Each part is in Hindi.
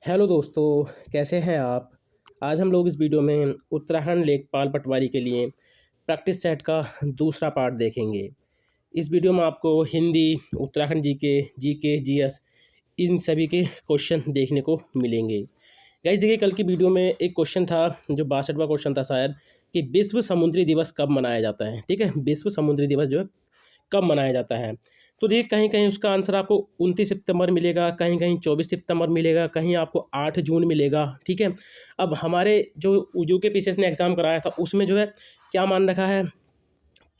हेलो दोस्तों, कैसे हैं आप? आज हम लोग इस वीडियो में उत्तराखंड लेखपाल पटवारी के लिए प्रैक्टिस सेट का दूसरा पार्ट देखेंगे। इस वीडियो में आपको हिंदी, उत्तराखंड जीके, जीएस इन सभी के क्वेश्चन देखने को मिलेंगे। गाइस देखिए, कल की वीडियो में एक क्वेश्चन था जो 62वां क्वेश्चन था शायद, कि विश्व समुद्री दिवस कब मनाया जाता है। ठीक है, विश्व समुद्री दिवस जो है कब मनाया जाता है। तो देखिए, कहीं कहीं उसका आंसर आपको 29 सितंबर मिलेगा, कहीं कहीं 24 सितंबर मिलेगा, कहीं आपको 8 जून मिलेगा। ठीक है, अब हमारे जो यूकेपीसीएस ने एग्ज़ाम कराया था उसमें जो है क्या मान रखा है,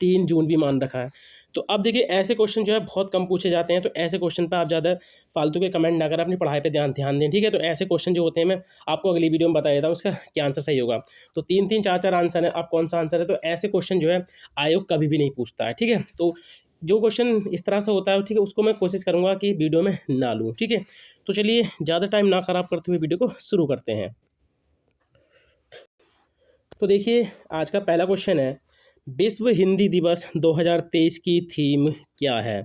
3 जून भी मान रखा है। तो अब देखिए, ऐसे क्वेश्चन जो है बहुत कम पूछे जाते हैं, तो ऐसे क्वेश्चन पर आप ज़्यादा फालतू के कमेंट ना करें, अपनी पढ़ाई पे ध्यान ध्यान दें। ठीक है, तो ऐसे क्वेश्चन जो होते हैं मैं आपको अगली वीडियो में बता देता हूँ उसका क्या आंसर सही होगा। तो तीन तीन चार चार आंसर है, अब कौन सा आंसर है। तो ऐसे क्वेश्चन जो है आयोग कभी भी नहीं पूछता है। ठीक है, तो जो क्वेश्चन इस तरह से होता है, ठीक है, उसको मैं कोशिश करूँगा कि वीडियो में ना लूँ। ठीक है, तो चलिए ज़्यादा टाइम ना ख़राब करते हुए वीडियो को शुरू करते हैं। तो देखिए, आज का पहला क्वेश्चन है, विश्व हिंदी दिवस 2023 की थीम क्या है।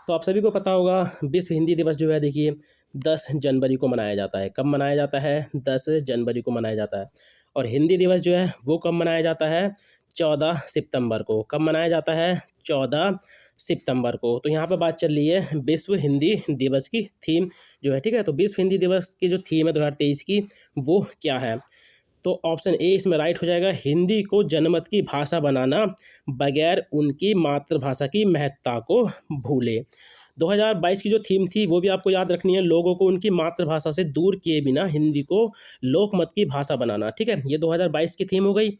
तो आप सभी को पता होगा, विश्व हिंदी दिवस जो है देखिए 10 जनवरी को मनाया जाता है। कब मनाया जाता है? 10 जनवरी को मनाया जाता है। और हिंदी दिवस जो है वो कब मनाया जाता है? 14 सितंबर को। कब मनाया जाता है? 14 सितंबर को। तो यहाँ पर बात चल रही है विश्व हिंदी दिवस की थीम जो है। ठीक है, तो विश्व हिंदी दिवस की जो थीम है 2023 की, वो क्या है? तो ऑप्शन ए इसमें राइट हो जाएगा, हिंदी को जनमत की भाषा बनाना बगैर उनकी मातृभाषा की महत्ता को भूले। 2022 की जो थीम थी वो भी आपको याद रखनी है, लोगों को उनकी मातृभाषा से दूर किए बिना हिंदी को लोकमत की भाषा बनाना। ठीक है, ये 2022 की थीम हो गई।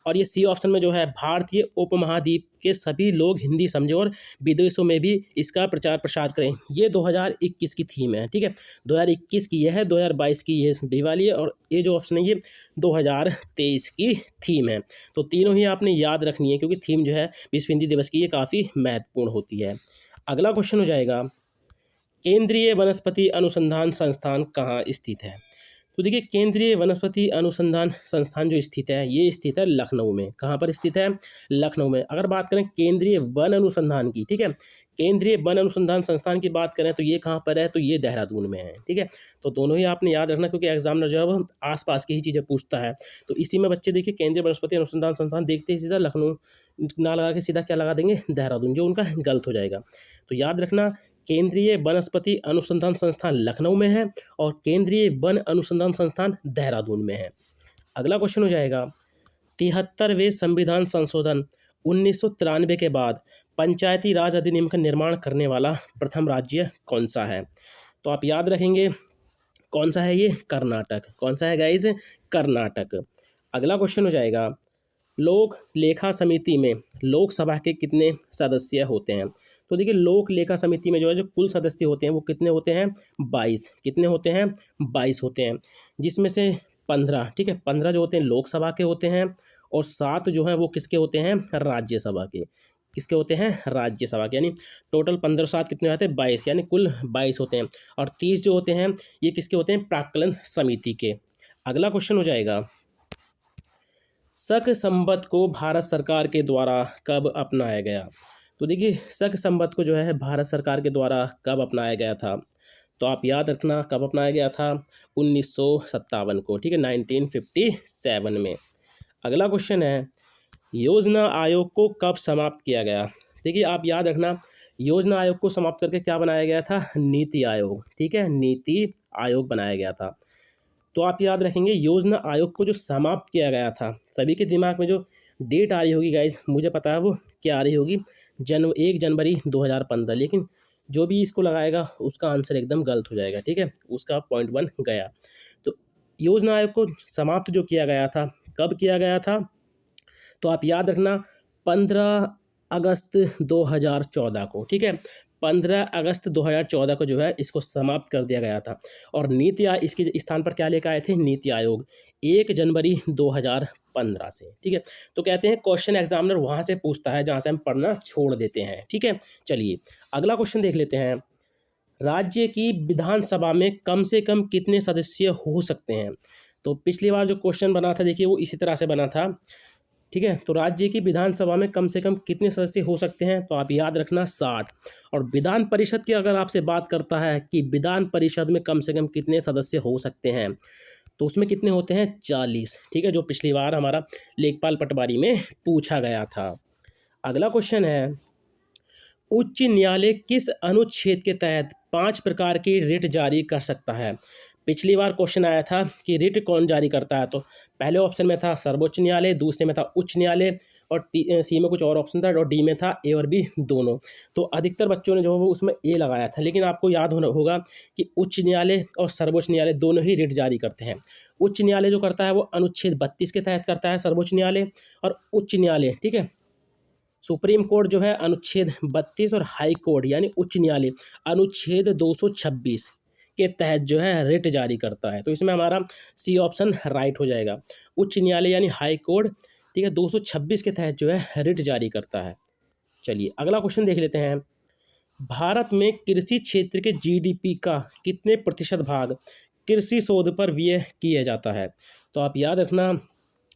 और ये सी ऑप्शन में जो है, भारतीय उपमहाद्वीप के सभी लोग हिंदी समझें और विदेशों में भी इसका प्रचार प्रसार करें, ये 2021 की थीम है। ठीक है, 2021 की ये है, 2022 की ये दिवाली है, और ये जो ऑप्शन है ये 2023 की थीम है। तो तीनों ही आपने याद रखनी है, क्योंकि थीम जो है विश्व हिंदी दिवस की ये काफ़ी महत्वपूर्ण होती है। अगला क्वेश्चन हो जाएगा, केंद्रीय वनस्पति अनुसंधान संस्थान कहाँ स्थित है। तो देखिए, केंद्रीय वनस्पति अनुसंधान संस्थान जो स्थित है, ये स्थित है लखनऊ में। कहाँ पर स्थित है? लखनऊ में। अगर बात करें केंद्रीय वन अनुसंधान की, ठीक है, केंद्रीय वन अनुसंधान संस्थान की बात करें तो ये कहाँ पर है? तो ये देहरादून में है। ठीक है, तो दोनों ही आपने याद रखना, क्योंकि एग्जामिनर जो है वो आसपास की ही चीज़ें पूछता है। तो इसी में बच्चे देखिए, केंद्रीय वनस्पति अनुसंधान संस्थान देखते ही सीधा लखनऊ ना लगा के सीधा क्या लगा देंगे? देहरादून, जो उनका गलत हो जाएगा। तो याद रखना, केंद्रीय वनस्पति अनुसंधान संस्थान लखनऊ में है और केंद्रीय वन अनुसंधान संस्थान देहरादून में है। अगला क्वेश्चन हो जाएगा, 73वें संविधान संशोधन 1993 के बाद पंचायती राज अधिनियम का निर्माण करने वाला प्रथम राज्य कौन सा है। तो आप याद रखेंगे, कौन सा है ये? कर्नाटक। कौन सा है गाइज? कर्नाटक। अगला क्वेश्चन हो जाएगा, लोक लेखा समिति में लोकसभा के कितने सदस्य होते हैं। तो देखिए, लोक लेखा समिति में जो है जो कुल सदस्य होते हैं वो कितने होते हैं? 22। कितने होते हैं? 22 होते हैं, जिसमें से 15, ठीक है, 15 जो होते हैं लोकसभा के होते हैं, और 7 जो हैं वो किसके होते हैं? राज्यसभा के। किसके होते हैं? राज्यसभा के। यानी टोटल 15 7 कितने होते हैं? 22, यानी कुल 22 होते हैं। और 30 जो होते हैं ये किसके होते हैं? प्राक्कलन समिति के। अगला क्वेश्चन हो जाएगा, शक संवत को भारत सरकार के द्वारा कब अपनाया गया। तो देखिए, शक संवत को जो है भारत सरकार के द्वारा कब अपनाया गया था। तो आप याद रखना कब अपनाया गया था? 1957 को। ठीक है, 1957 में। अगला क्वेश्चन है, योजना आयोग को कब समाप्त किया गया। देखिए, आप याद रखना, योजना आयोग को समाप्त करके क्या बनाया गया था? नीति आयोग। ठीक है, नीति आयोग बनाया गया था। तो आप याद रखेंगे, योजना आयोग को जो समाप्त किया गया था, सभी के दिमाग में जो डेट आ रही होगी गाइज, मुझे पता है वो क्या आ रही होगी, 1 जनवरी 2015। लेकिन जो भी इसको लगाएगा उसका आंसर एकदम गलत हो जाएगा। ठीक है, उसका पॉइंट 1 गया। तो योजना आयोग को समाप्त जो किया गया था, कब किया गया था? तो आप याद रखना, 15 अगस्त 2014 को। ठीक है, 15 अगस्त 2014 को जो है इसको समाप्त कर दिया गया था। और नीति आयोग इसके स्थान पर क्या लेकर आए थे? नीति आयोग, 1 जनवरी 2015 से। ठीक है, तो कहते हैं क्वेश्चन एग्जामिनर वहाँ से पूछता है जहाँ से हम पढ़ना छोड़ देते हैं। ठीक है, चलिए अगला क्वेश्चन देख लेते हैं, राज्य की विधानसभा में कम से कम कितने सदस्य हो सकते हैं। तो पिछली बार जो क्वेश्चन बना था देखिए वो इसी तरह से बना था, ठीक है। तो राज्य की विधानसभा में कम से कम कितने सदस्य हो सकते हैं, तो आप याद रखना 60। और विधान परिषद की अगर आपसे बात करता है कि विधान परिषद में कम से कम कितने सदस्य हो सकते हैं, तो उसमें कितने होते हैं, 40। ठीक है, जो पिछली बार हमारा लेखपाल पटवारी में पूछा गया था। अगला क्वेश्चन है, उच्च न्यायालय किस अनुच्छेद के तहत 5 प्रकार की रिट जारी कर सकता है। पिछली बार क्वेश्चन आया था कि रिट कौन जारी करता है, तो पहले ऑप्शन में था सर्वोच्च न्यायालय, दूसरे में था उच्च न्यायालय, और सी में कुछ और ऑप्शन था, और डी में था ए और बी दोनों। तो अधिकतर बच्चों ने जो है वो उसमें ए लगाया था, लेकिन आपको याद होगा कि उच्च न्यायालय और सर्वोच्च न्यायालय दोनों ही रिट जारी करते हैं। उच्च न्यायालय जो करता है वो अनुच्छेद 32 के तहत करता है सर्वोच्च न्यायालय, और उच्च न्यायालय, ठीक है, सुप्रीम कोर्ट जो है अनुच्छेद 32, और हाई कोर्ट यानी उच्च न्यायालय अनुच्छेद 226 के तहत जो है रिट जारी करता है। तो इसमें हमारा सी ऑप्शन राइट हो जाएगा। उच्च न्यायालय यानी हाई कोर्ट, ठीक है, 226 के तहत जो है रिट जारी करता है। चलिए अगला क्वेश्चन देख लेते हैं। भारत में कृषि क्षेत्र के जीडीपी का कितने प्रतिशत भाग कृषि शोध पर व्यय किया जाता है। तो आप याद रखना,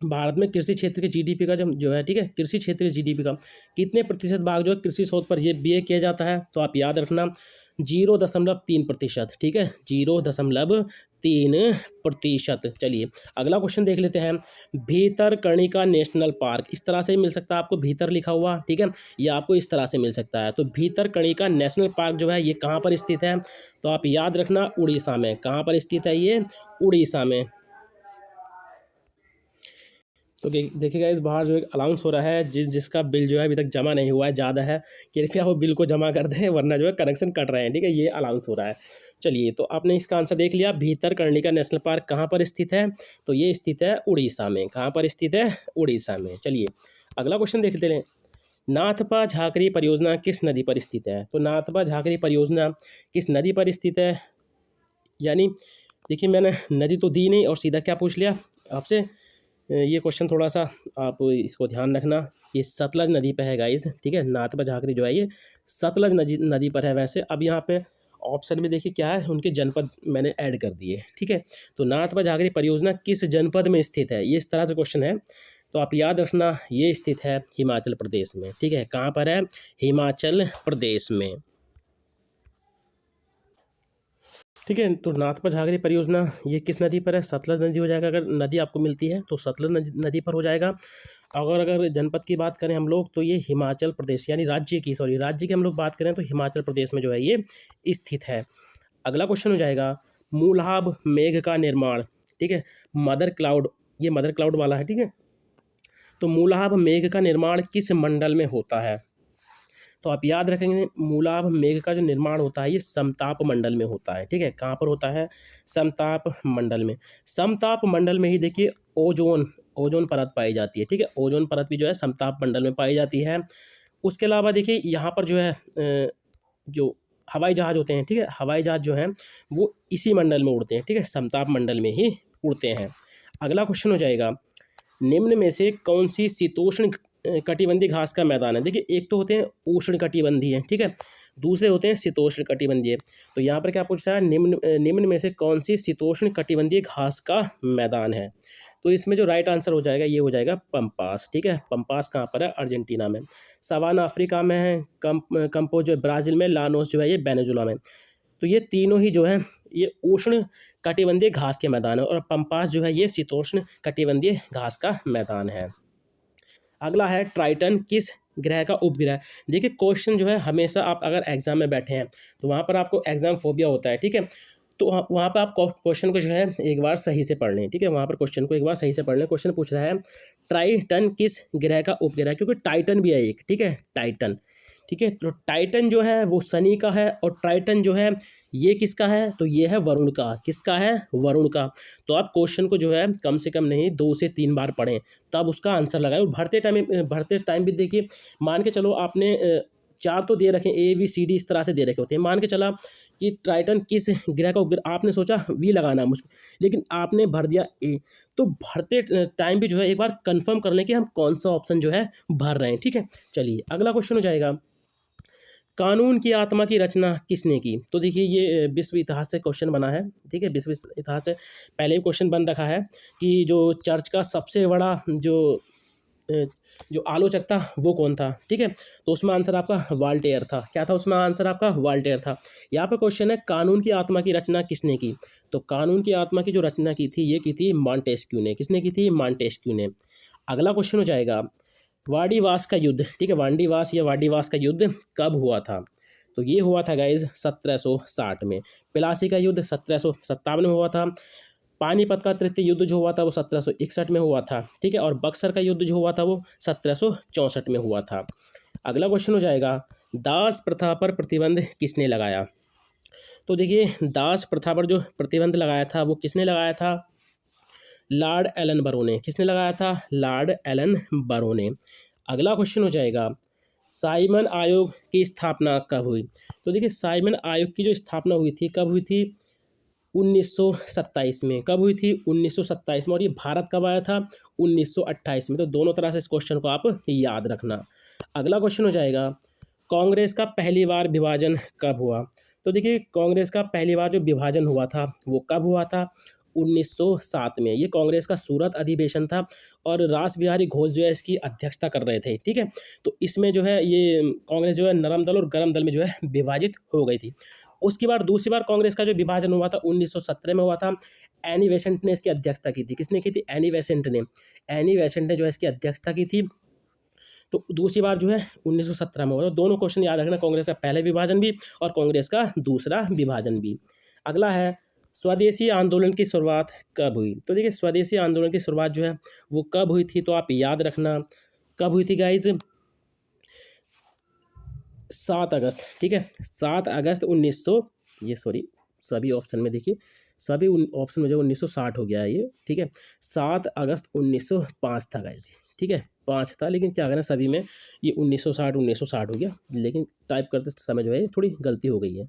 भारत में कृषि क्षेत्र के जीडीपी का जो है, ठीक है, कृषि क्षेत्र के जीडीपी का कितने प्रतिशत भाग जो है कृषि शोध पर ये व्यय किया जाता है, तो आप याद रखना 0.3%। ठीक है, 0.3%। चलिए अगला क्वेश्चन देख लेते हैं। भीतरकनिका नेशनल पार्क, इस तरह से ही मिल सकता है आपको, भीतर लिखा हुआ, ठीक है, या आपको इस तरह से मिल सकता है। तो भीतरकनिका नेशनल पार्क जो है ये कहाँ पर स्थित है, तो आप याद रखना उड़ीसा में। कहाँ पर स्थित है ये, उड़ीसा में। तो देखिएगा इस बाहर जो एक अलाउंस हो रहा है, जिसका बिल जो है अभी तक जमा नहीं हुआ है, ज़्यादा है, कृपया वो बिल को जमा कर दें, वरना जो है कनेक्शन कट रहे हैं। ठीक है, ये अलाउंस हो रहा है। चलिए, तो आपने इसका आंसर देख लिया। भीतरकनिका नेशनल पार्क कहाँ पर स्थित है, तो ये स्थित है उड़ीसा में। कहाँ पर स्थित है, उड़ीसा में। चलिए अगला क्वेश्चन देखते हैं। नाथपा झाकरी परियोजना किस नदी पर स्थित है, तो नाथपा झाकरी परियोजना किस नदी पर स्थित है, यानी देखिए मैंने नदी तो दी नहीं और सीधा क्या पूछ लिया आपसे, ये क्वेश्चन थोड़ा सा आप इसको ध्यान रखना। ये सतलज नदी पर है गाइस, ठीक है, नाथपा झाकरी जो है ये सतलज नदी पर है। वैसे अब यहाँ पे ऑप्शन में देखिए क्या है, उनके जनपद मैंने ऐड कर दिए। ठीक है, तो नाथपा झाकरी परियोजना किस जनपद में स्थित है, ये इस तरह से क्वेश्चन है। तो आप याद रखना ये स्थित है हिमाचल प्रदेश में। ठीक है, कहाँ पर है, हिमाचल प्रदेश में। ठीक है, तो नाथपा झाकरी परियोजना ये किस नदी पर है, सतलज नदी हो जाएगा। अगर नदी आपको मिलती है तो सतलज नदी पर हो जाएगा। अगर जनपद की बात करें हम लोग, तो ये हिमाचल प्रदेश यानी राज्य की हम लोग बात करें तो हिमाचल प्रदेश में जो है ये स्थित है। अगला क्वेश्चन हो जाएगा, मूलाभ मेघ का निर्माण, ठीक है, मदर क्लाउड, ये मदर क्लाउड वाला है। ठीक है, तो मूलाभ मेघ का निर्माण किस मंडल में होता है, तो आप याद रखेंगे मूलाभ मेघ का जो निर्माण होता है ये समताप मंडल में होता है। ठीक है, कहाँ पर होता है, समताप मंडल में। समताप मंडल में ही देखिए ओजोन परत पाई जाती है। ठीक है, ओजोन परत भी जो है समताप मंडल में पाई जाती है। उसके अलावा देखिए यहाँ पर जो है जो हवाई जहाज़ होते हैं, ठीक है, हवाई जहाज़ जो हैं वो इसी मंडल में उड़ते हैं। ठीक है, समताप मंडल में ही उड़ते हैं। अगला क्वेश्चन हो जाएगा, निम्न में से कौन सी शीतोष्ण कटिबंधीय घास का मैदान है। देखिए एक तो होते हैं उष्ण कटिबंधीय, ठीक है, दूसरे होते हैं शीतोष्ण कटिबंधीय। तो यहाँ पर क्या पूछ रहा है, निम्न में से कौन सी शीतोष्ण कटिबंधीय घास का मैदान है। तो इसमें जो राइट आंसर हो जाएगा ये हो जाएगा पंपास। ठीक है, पंपास कहाँ पर है, अर्जेंटीना में। सवाना अफ्रीका में है, कंपो जो ब्राज़ील में, लानोस जो है ये वेनेजुला में। तो ये तीनों ही जो है ये उष्ण कटिबंधीय घास के मैदान है, और पंपास जो है ये शीतोष्ण कटिबंधीय घास का मैदान है। अगला है, ट्राइटन किस ग्रह का उपग्रह। देखिए क्वेश्चन जो है हमेशा आप अगर एग्जाम में बैठे हैं तो वहाँ पर आपको एग्जाम फोबिया होता है। ठीक है, तो वहाँ पर आप क्वेश्चन को जो है एक बार सही से पढ़ लें। ठीक है, वहाँ पर क्वेश्चन को एक बार सही से पढ़ लें। क्वेश्चन पूछ रहा है ट्राइटन किस ग्रह का उपग्रह, क्योंकि टाइटन भी है एक। ठीक है, टाइटन, ठीक है, तो टाइटन जो है वो शनि का है, और ट्राइटन जो है ये किसका है, तो ये है वरुण का। किसका है, वरुण का। तो आप क्वेश्चन को जो है कम से कम नहीं 2 से 3 बार पढ़ें, तब उसका आंसर लगाएं। और भरते टाइम भी देखिए, मान के चलो आपने 4 तो दे रखे, ABCD इस तरह से दे रखे होते हैं। मान के चला कि ट्राइटन किस ग्रह का उपग्रह, आपने सोचा वी लगाना मुझको, लेकिन आपने भर दिया ए। तो भरते टाइम भी जो है एक बार कंफर्म कर लें कि हम कौन सा ऑप्शन जो है भर रहे हैं। ठीक है, चलिए अगला क्वेश्चन हो जाएगा, कानून की आत्मा की रचना किसने की। तो देखिए ये विश्व इतिहास से क्वेश्चन बना है। ठीक है, विश्व इतिहास से पहले भी क्वेश्चन बन रखा है कि जो चर्च का सबसे बड़ा जो जो आलोचक था वो कौन था, ठीक है। तो उसमें आंसर आपका वाल्टेयर था। क्या था उसमें आंसर आपका? वाल्टेयर था। यहाँ पे क्वेश्चन है कानून की आत्मा की रचना किसने की? तो कानून की आत्मा की जो रचना की थी ये की थी मॉन्टेस्क्यू ने। किसने की थी? मॉन्टेस्क्यू ने। अगला क्वेश्चन हो जाएगा वाडीवास का युद्ध, ठीक है, वाडीवास या वाडीवास का युद्ध कब हुआ था? तो ये हुआ था गाइज 1760 में। प्लासी का युद्ध 1757 में हुआ था। पानीपत का तृतीय युद्ध जो हुआ था वो 1761 में हुआ था, ठीक है। और बक्सर का युद्ध जो हुआ था वो 1764 में हुआ था। अगला क्वेश्चन हो जाएगा दास प्रथा पर प्रतिबंध किसने लगाया? तो देखिए दास प्रथा पर जो प्रतिबंध लगाया था वो किसने लगाया था? लॉर्ड एलन बरो ने। किसने लगाया था? लॉर्ड एलन बरो ने। अगला क्वेश्चन हो जाएगा साइमन आयोग की स्थापना कब हुई? तो देखिए साइमन आयोग की जो स्थापना हुई थी कब हुई थी? 1927 में। कब हुई थी? 1927 में। और ये भारत कब आया था? 1928 में। तो दोनों तरह से इस क्वेश्चन को आप याद रखना। अगला क्वेश्चन हो जाएगा कांग्रेस का पहली बार विभाजन कब हुआ? तो देखिए कांग्रेस का पहली बार जो विभाजन हुआ था वो कब हुआ था? 1907 में। ये कांग्रेस का सूरत अधिवेशन था और रास बिहारी घोष जो है इसकी अध्यक्षता कर रहे थे, ठीक है। तो इसमें जो है ये कांग्रेस जो है नरम दल और गरम दल में जो है विभाजित हो गई थी। उसके बाद दूसरी बार कांग्रेस का जो विभाजन हुआ था 1917 में हुआ था। एनी बेसेंट ने इसकी अध्यक्षता की थी। किसने की थी? एनी बेसेंट ने। एनी बेसेंट ने जो है इसकी अध्यक्षता की थी। तो दूसरी बार जो है 1917 में हुआ। तो दोनों क्वेश्चन याद रखना, कांग्रेस का पहला विभाजन भी और कांग्रेस का दूसरा विभाजन भी। अगला है स्वदेशी आंदोलन की शुरुआत कब हुई? तो देखिए स्वदेशी आंदोलन की शुरुआत जो है वो कब हुई थी? तो आप याद रखना कब हुई थी गाइज? 7 अगस्त, ठीक है। 7 अगस्त 1900, ये सॉरी सभी ऑप्शन में देखिए सभी ऑप्शन में जो 1960 हो गया है ये, ठीक है। 7 अगस्त 1905 था गाइज, ठीक है। 5 था लेकिन क्या करें सभी में ये 1960 हो गया, लेकिन टाइप करते समय जो है थोड़ी गलती हो गई है।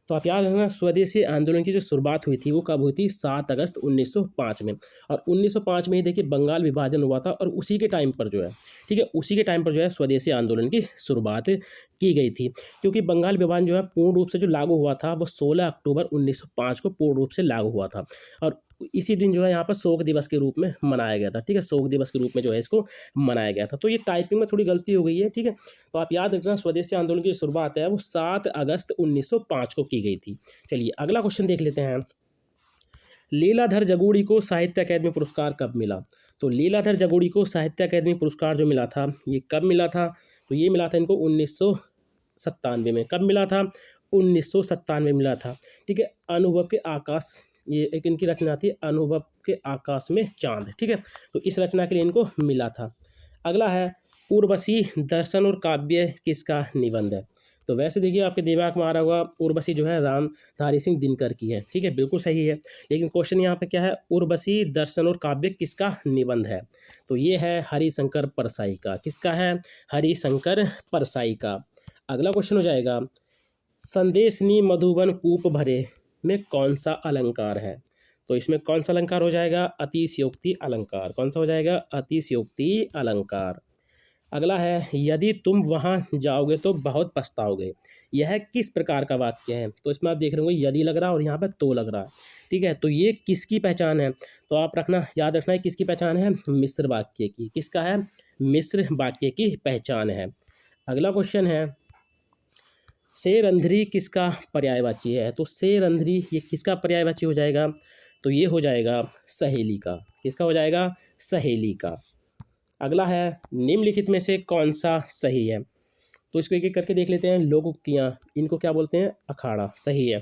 तो आप याद रखना स्वदेशी आंदोलन की जो शुरुआत हुई थी वो कब हुई थी? 7 अगस्त 1905 में। और 1905 में ही देखिए बंगाल विभाजन हुआ था और उसी के टाइम पर जो है, ठीक है, उसी के टाइम पर जो है स्वदेशी आंदोलन की शुरुआत की गई थी। क्योंकि बंगाल विभाजन जो है पूर्ण रूप से जो लागू हुआ था वो 16 अक्टूबर 1905 को पूर्ण रूप से लागू हुआ था। और इसी दिन जो है यहाँ पर शोक दिवस के रूप में मनाया गया था, ठीक है। शोक दिवस के रूप में जो है इसको मनाया गया था। तो ये टाइपिंग में थोड़ी गलती हो गई है, ठीक है। तो आप याद रखना स्वदेशी आंदोलन की शुरुआत है वो 7 अगस्त 1905 को की गई थी। चलिए अगला क्वेश्चन देख लेते हैं। लीलाधर जगूड़ी को साहित्य अकादमी पुरस्कार कब मिला? तो लीलाधर जगूड़ी को साहित्य अकादमी पुरस्कार जो मिला था ये कब मिला था? तो ये मिला था इनको 1997 में। कब मिला था? 1997 में मिला था, ठीक है। अनुभव के आकाश, ये एक इनकी रचना थी अनुभव के आकाश में चांद, ठीक है। तो इस रचना के लिए इनको मिला था। अगला है उर्वशी दर्शन और काव्य किसका निबंध है? तो वैसे देखिए आपके दिमाग में आ रहा होगा उर्वशी जो है रामधारी सिंह दिनकर की है, ठीक है, बिल्कुल सही है। लेकिन क्वेश्चन यहाँ पे क्या है? उर्वशी दर्शन और काव्य किसका निबंध है? तो ये है हरिशंकर परसाई का। किसका है? हरिशंकर परसाई का। अगला क्वेश्चन हो जाएगा संदेशनी मधुबन कूप भरे में कौन सा अलंकार है? तो इसमें कौन सा अलंकार हो जाएगा? अतिशयोक्ति अलंकार। कौन सा हो जाएगा? अतिशयोक्ति अलंकार। अगला है यदि तुम वहाँ जाओगे तो बहुत पछताओगे, यह किस प्रकार का वाक्य है? तो इसमें आप देख रहे होंगे यदि लग रहा है और यहाँ पर तो लग रहा है, ठीक है। तो ये किसकी पहचान है? तो आप रखना याद रखना है किसकी पहचान है? मिश्र वाक्य की। किसका है? मिश्र वाक्य की पहचान है। अगला क्वेश्चन है शेरंध्री किसका पर्यायवाची है? तो शेरंध्री ये किसका पर्यायवाची हो जाएगा? तो ये हो जाएगा सहेली का। किसका हो जाएगा? सहेली का। अगला है निम्नलिखित में से कौन सा सही है? तो इसको एक एक करके देख लेते हैं। लोक उक्तियाँ, इनको क्या बोलते हैं? अखाड़ा, सही है।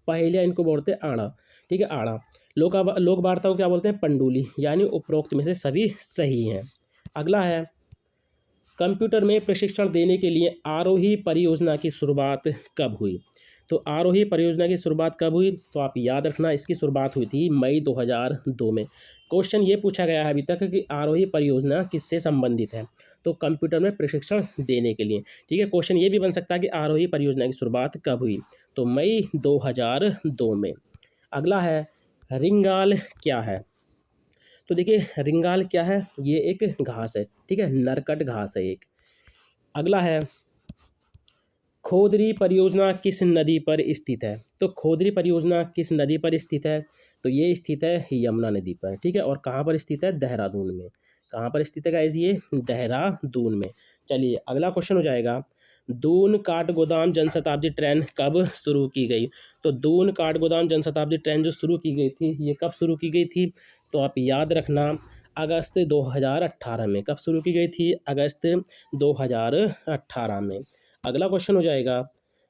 पहेलियाँ, इनको बोलते हैं आड़ा, ठीक है, आड़ा। लोक वार्ता को क्या बोलते हैं? पंडुली। यानी उपरोक्त में से सभी सही हैं। अगला है कंप्यूटर में प्रशिक्षण देने के लिए आरोही परियोजना की शुरुआत कब हुई? तो आरोही परियोजना की शुरुआत कब हुई? तो आप याद रखना इसकी शुरुआत हुई थी मई 2002 में। क्वेश्चन ये पूछा गया है अभी तक कि आरोही परियोजना किससे संबंधित है? तो कंप्यूटर में प्रशिक्षण देने के लिए, ठीक है। क्वेश्चन ये भी बन सकता है कि आरोही परियोजना की शुरुआत कब हुई? तो मई 2002 में। अगला है रिंगाल क्या है? तो देखिए रिंगाल क्या है? ये एक घास है, ठीक है, नरकट घास है एक। अगला है खोदरी परियोजना किस नदी पर स्थित है? तो खोदरी परियोजना किस नदी पर स्थित है? तो ये स्थित है यमुना नदी पर, ठीक है। और कहाँ पर स्थित है? देहरादून में। कहाँ पर स्थित है गाइस ये? देहरादून में। चलिए अगला क्वेश्चन हो जाएगा, दून काठगोदाम जनशताब्दी ट्रेन कब शुरू की गई? तो दून काठगोदाम जनशताब्दी ट्रेन जो शुरू की गई थी, ये कब शुरू की गई थी? तो आप याद रखना, अगस्त 2018 में। कब शुरू की गई थी? अगस्त 2018 में। अगला क्वेश्चन हो जाएगा,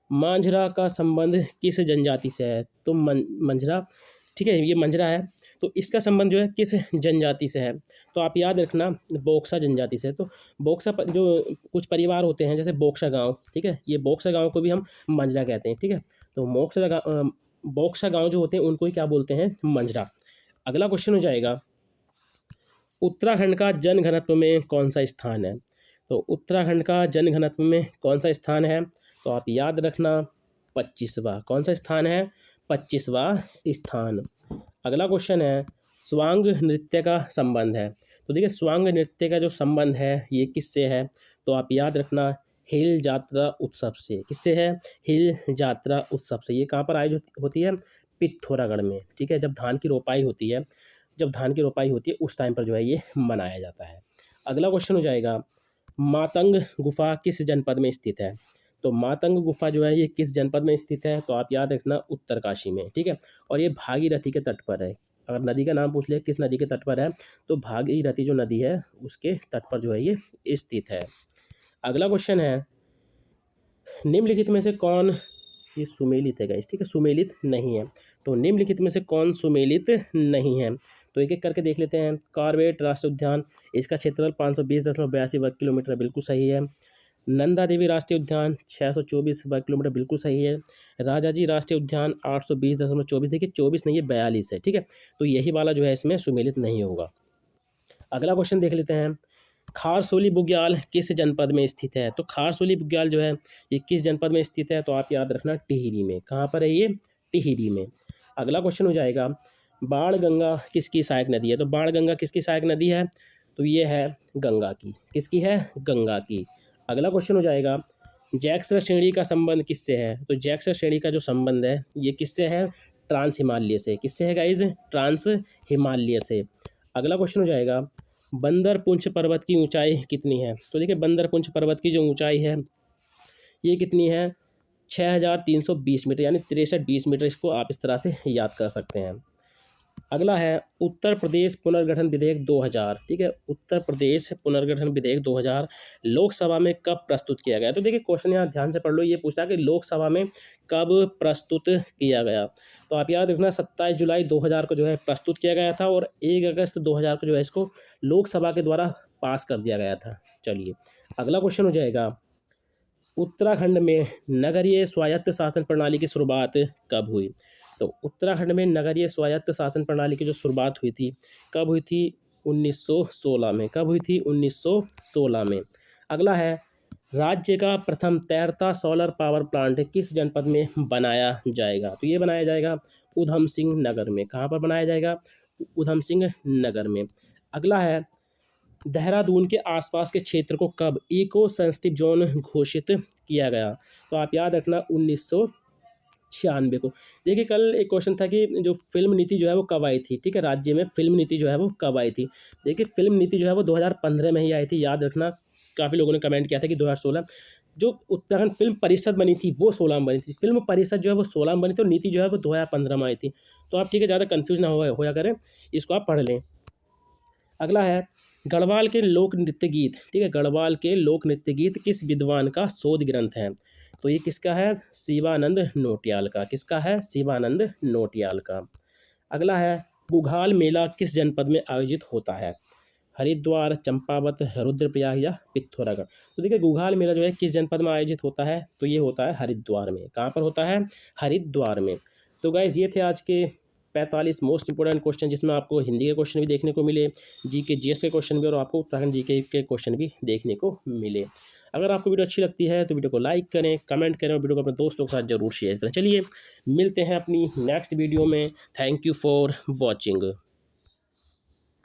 मांझरा का संबंध किस जनजाति से है? तो मंझरा, ठीक है, ये मंझरा है, तो इसका संबंध जो है किस जनजाति से है? तो आप याद रखना, बोक्सा जनजाति से। तो बोक्सा जो कुछ परिवार होते हैं, जैसे बोक्सा गांव, ठीक है, ये बोक्सा गांव को भी हम मंझरा कहते हैं, ठीक है। तो बोक्सा गांव जो होते हैं उनको ही क्या बोलते हैं? मंझरा। अगला क्वेश्चन हो जाएगा, उत्तराखंड का जनघनत्व में कौन सा स्थान है? तो उत्तराखंड का जनघनत्व में कौन सा स्थान है? तो आप याद रखना, 25वां। कौन सा स्थान है? 25वां स्थान। अगला क्वेश्चन है, स्वांग नृत्य का संबंध है। तो देखिए, स्वांग नृत्य का जो संबंध है ये किससे है? तो आप याद रखना, हिल जात्रा उत्सव से। किससे है? हिल जात्रा उत्सव से। ये कहाँ पर आयोजित होती है? पिथौरागढ़ में, ठीक है। जब धान की रोपाई होती है, उस टाइम पर जो है ये मनाया जाता है। अगला क्वेश्चन हो जाएगा, मातंग गुफा किस जनपद में स्थित है? तो मातंग गुफा जो है ये किस जनपद में स्थित है? तो आप याद रखना, उत्तरकाशी में, ठीक है। और ये भागीरथी के तट पर है। अगर नदी का नाम पूछ ले किस नदी के तट पर है, तो भागीरथी जो नदी है उसके तट पर जो है ये स्थित है। अगला क्वेश्चन है, निम्नलिखित में से कौन, ये सुमेलित है गाइस, ठीक है, सुमेलित नहीं है। तो निम्नलिखित में से कौन सुमेलित नहीं है? तो एक एक करके देख लेते हैं। कॉर्बेट राष्ट्रीय उद्यान, इसका क्षेत्रफल 520.82 वर्ग किलोमीटर, बिल्कुल सही है। नंदा देवी राष्ट्रीय उद्यान 624 वर्ग किलोमीटर, बिल्कुल सही है। राजाजी राष्ट्रीय उद्यान 820.24, देखिए 24 नहीं, ये 42 है, ठीक है। तो यही वाला जो है इसमें सुमेलित नहीं होगा। अगला क्वेश्चन देख लेते हैं, खारसोली बुग्याल किस जनपद में स्थित है? तो खारसोली बुग्याल जो है ये किस जनपद में स्थित है? तो आप याद रखना, टिहरी में। कहाँ पर है ये? टिहरी में। अगला क्वेश्चन हो जाएगा, बाणगंगा किसकी सहायक नदी है? तो बाणगंगा किसकी सहायक नदी है? तो ये है गंगा की। किसकी है? गंगा की। अगला क्वेश्चन हो जाएगा, जैक्सर श्रेणी का संबंध किससे है? तो जैक्सर श्रेणी का जो संबंध है ये किससे है? ट्रांस हिमालय से। किससे है गाइज? ट्रांस हिमालय से। अगला क्वेश्चन हो जाएगा, बंदरपुंछ पर्वत की ऊंचाई कितनी है? तो देखिए, बंदरपुंछ पर्वत की जो ऊंचाई है ये कितनी है? 6320 मीटर, यानी 6320 मीटर। इसको आप इस तरह से याद कर सकते हैं। अगला है, उत्तर प्रदेश पुनर्गठन विधेयक 2000, ठीक है। उत्तर प्रदेश पुनर्गठन विधेयक 2000 लोकसभा में कब प्रस्तुत किया गया? तो देखिए, क्वेश्चन यहाँ ध्यान से पढ़ लो, ये पूछा कि लोकसभा में कब प्रस्तुत किया गया। तो आप याद रखना, 27 जुलाई 2000 को जो है प्रस्तुत किया गया था, और 1 अगस्त 2000 को जो है इसको लोकसभा के द्वारा पास कर दिया गया था। चलिए अगला क्वेश्चन हो जाएगा, उत्तराखंड में नगरीय स्वायत्त शासन प्रणाली की शुरुआत कब हुई? तो उत्तराखंड में नगरीय स्वायत्त शासन प्रणाली की जो शुरुआत हुई थी, कब हुई थी? 1916 में। कब हुई थी? 1916 में। अगला है, राज्य का प्रथम तैरता सोलर पावर प्लांट किस जनपद में बनाया जाएगा? तो ये बनाया जाएगा उधम सिंह नगर में। कहाँ पर बनाया जाएगा? उधम सिंह नगर में। अगला है, देहरादून के आसपास के क्षेत्र को कब इको सेंसिटिव जोन घोषित किया गया? तो आप याद रखना, 1996 को। देखिए, कल एक क्वेश्चन था कि जो फिल्म नीति जो है वो कब आई थी, ठीक है, राज्य में फिल्म नीति जो है वो कब आई थी? देखिए, फिल्म नीति जो है वो 2015 में ही आई थी, याद रखना। काफ़ी लोगों ने कमेंट किया था कि 2016। जो उत्तराखंड फिल्म परिषद बनी थी वो 16 में बनी थी। फिल्म परिषद जो है वो 16 में बनी थी, और नीति जो है वो 2015 में आई थी। तो आप, ठीक है, ज़्यादा कन्फ्यूज ना होया करें, इसको आप पढ़ लें। अगला है, गढ़वाल के लोक नृत्य गीत, ठीक है, गढ़वाल के लोक नृत्य गीत किस विद्वान का शोध ग्रंथ है? तो ये किसका है? शिवानंद नौटियाल का। किसका है? शिवानंद नौटियाल का। अगला है, गुघाल मेला किस जनपद में आयोजित होता है? हरिद्वार, चंपावत, रुद्रप्रयाग या पिथौरागढ़? तो देखिए, गुघाल मेला जो है किस जनपद में आयोजित होता है? तो ये होता है हरिद्वार में। कहाँ पर होता है? हरिद्वार में। तो गाइस, ये थे आज के 45 मोस्ट इंपोर्टेंट क्वेश्चन, जिसमें आपको हिंदी के क्वेश्चन भी देखने को मिले, जीके जीएस के क्वेश्चन भी, और आपको उत्तराखंड जीके के क्वेश्चन भी देखने को मिले। अगर आपको वीडियो अच्छी लगती है तो वीडियो को लाइक करें, कमेंट करें, और वीडियो को अपने दोस्तों के साथ जरूर शेयर करें। चलिए मिलते हैं अपनी नेक्स्ट वीडियो में। Thank you for watching.